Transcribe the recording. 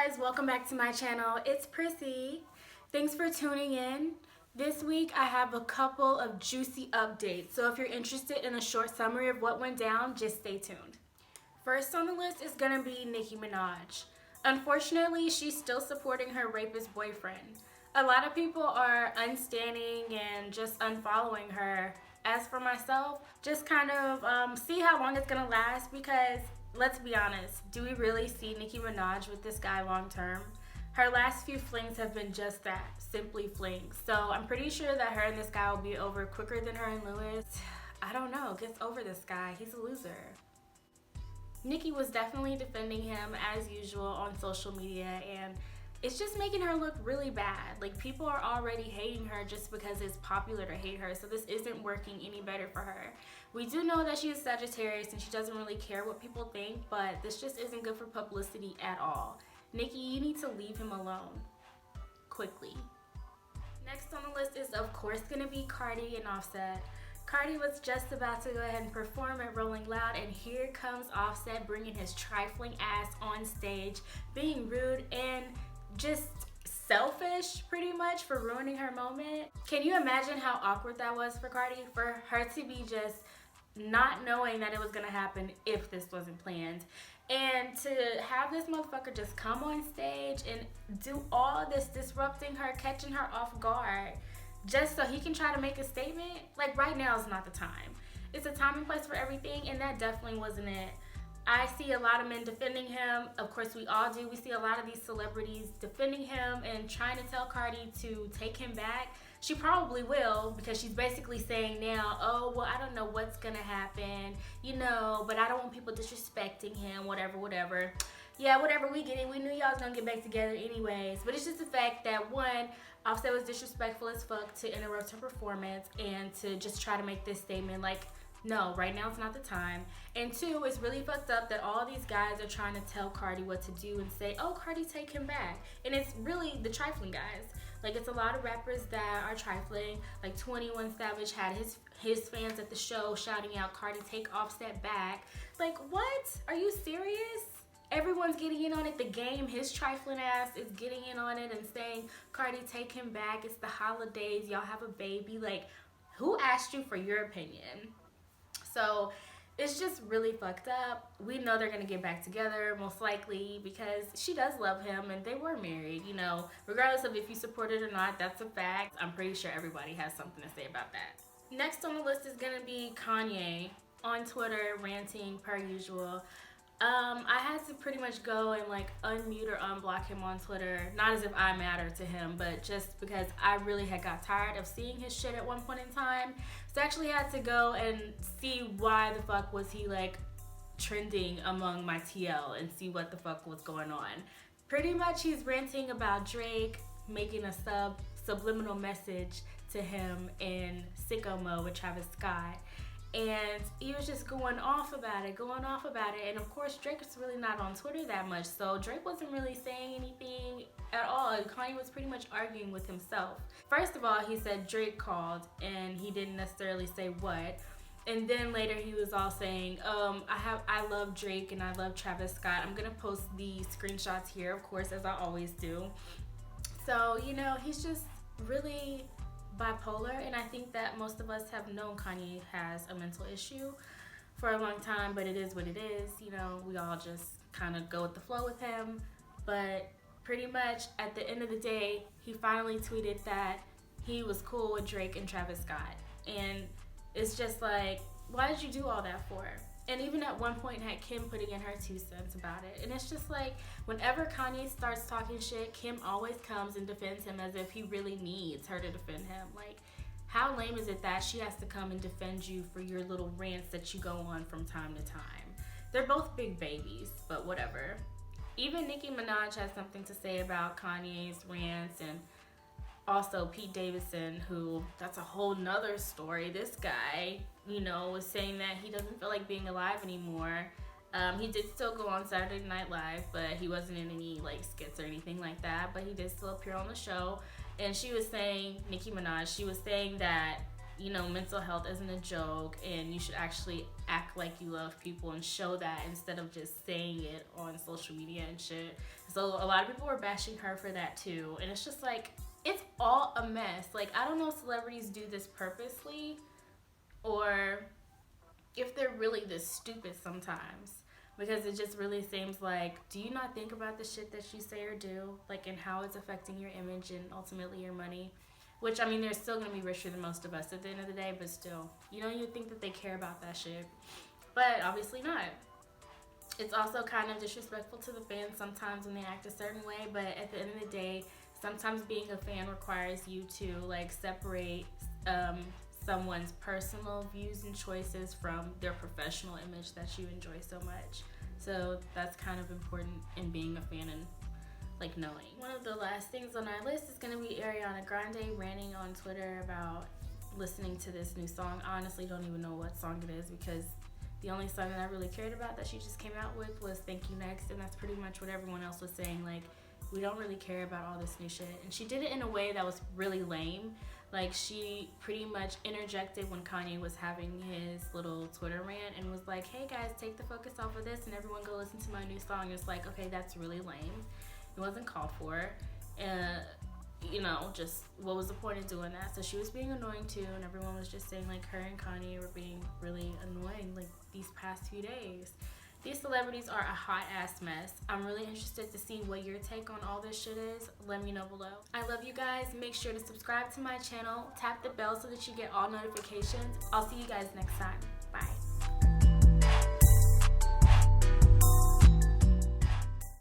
guys, welcome back to my channel. It's Prissy. Thanks for tuning in. This week I have a couple of juicy updates, so if you're interested in a short summary of what went down, just stay tuned. First on the list is gonna be Nicki Minaj. Unfortunately, she's still supporting her rapist boyfriend. A lot of people are unstanding and just unfollowing her. As for myself, just kind of see how long it's gonna last, because let's be honest, do we really see Nicki Minaj with this guy long term? Her last few flings have been just that, simply flings. So I'm pretty sure that her and this guy will be over quicker than her and Lewis. I don't know, gets over this guy, he's a loser. Nicki was definitely defending him as usual on social media, and it's just making her look really bad. Like, people are already hating her just because it's popular to hate her, so this isn't working any better for her. We do know that she's Sagittarius and she doesn't really care what people think, but this just isn't good for publicity at all. Nicki, you need to leave him alone. Quickly. Next on the list is of course gonna be Cardi and Offset. Cardi was just about to go ahead and perform at Rolling Loud, and here comes Offset bringing his trifling ass on stage, being rude and just selfish pretty much for ruining her moment. Can you imagine how awkward that was for Cardi? For her to be just not knowing that it was gonna happen if this wasn't planned. And to have this motherfucker just come on stage and do all this, disrupting her, catching her off guard, just so he can try to make a statement. Like, right now is not the time. It's a time and place for everything, and that definitely wasn't it. I see a lot of men defending him. Of course, we all do. We see a lot of these celebrities defending him and trying to tell Cardi to take him back. She probably will, because she's basically saying now, oh, well, I don't know what's gonna happen, you know, but I don't want people disrespecting him, whatever. Yeah, whatever, we get it. We knew y'all was gonna get back together anyways. But it's just the fact that, one, Offset was disrespectful as fuck to interrupt her performance and to just try to make this statement like, no, right now it's not the time. And two, it's really fucked up that all these guys are trying to tell Cardi what to do and say, oh, Cardi, take him back. And it's really the trifling guys. Like, it's a lot of rappers that are trifling. Like 21 Savage had his fans at the show shouting out, Cardi, take Offset back. Like, what? Are you serious? Everyone's getting in on it. The Game, his trifling ass, is getting in on it and saying, Cardi, take him back. It's the holidays. Y'all have a baby. Like, who asked you for your opinion? So it's just really fucked up. We know they're gonna get back together, most likely, because she does love him and they were married, you know. Regardless of if you support it or not, that's a fact. I'm pretty sure everybody has something to say about that. Next on the list is gonna be Kanye on Twitter, ranting per usual. I had to pretty much go and like unmute or unblock him on Twitter. Not as if I matter to him, but just because I really had got tired of seeing his shit at one point in time. So I actually had to go and see why the fuck was he like trending among my TL and see what the fuck was going on. Pretty much he's ranting about Drake making a subliminal message to him in Sicko Mode with Travis Scott. And he was just going off about it. And of course, Drake is really not on Twitter that much, so Drake wasn't really saying anything at all. Kanye was pretty much arguing with himself. First of all, he said Drake called, and he didn't necessarily say what. And then later he was all saying, I love Drake and I love Travis Scott. I'm gonna post the screenshots here, of course, as I always do. So, you know, he's just really bipolar, and I think that most of us have known Kanye has a mental issue for a long time, but it is what it is. You know, we all just kind of go with the flow with him. But pretty much at the end of the day, he finally tweeted that he was cool with Drake and Travis Scott, and it's just like, why did you do all that for? And even at one point had Kim putting in her 2 cents about it. And it's just like, whenever Kanye starts talking shit, Kim always comes and defends him as if he really needs her to defend him. Like, how lame is it that she has to come and defend you for your little rants that you go on from time to time? They're both big babies, but whatever. Even Nicki Minaj has something to say about Kanye's rants, and also Pete Davidson, who, that's a whole nother story. This guy, you know, was saying that he doesn't feel like being alive anymore. He did still go on Saturday Night Live, but he wasn't in any like skits or anything like that, but he did still appear on the show. And she was saying, Nicki Minaj, she was saying that you know, mental health isn't a joke, and you should actually act like you love people and show that instead of just saying it on social media and shit. So a lot of people were bashing her for that too, and it's just like, it's all a mess. Like, I don't know if celebrities do this purposely or if they're really this stupid sometimes, because it just really seems like, do you not think about the shit that you say or do, like, and how it's affecting your image and ultimately your money? Which, I mean, they're still gonna be richer than most of us at the end of the day, but still, you know, you'd think that they care about that shit, but obviously not. It's also kind of disrespectful to the fans sometimes when they act a certain way, but at the end of the day, sometimes being a fan requires you to, like, separate someone's personal views and choices from their professional image that you enjoy so much. So that's kind of important in being a fan and, like, knowing. One of the last things on our list is going to be Ariana Grande ranting on Twitter about listening to this new song. I honestly don't even know what song it is, because the only song that I really cared about that she just came out with was Thank You Next, and that's pretty much what everyone else was saying. Like, we don't really care about all this new shit. And she did it in a way that was really lame. Like, she pretty much interjected when Kanye was having his little Twitter rant and was like, hey guys, take the focus off of this and everyone go listen to my new song. It's like, okay, that's really lame. It wasn't called for. You know, just what was the point of doing that? So she was being annoying too, and everyone was just saying, like, her and Kanye were being really annoying, like, these past few days. These celebrities are a hot ass mess. I'm really interested to see what your take on all this shit is. Let me know below. I love you guys. Make sure to subscribe to my channel, tap the bell so that you get all notifications. I'll see you guys next time.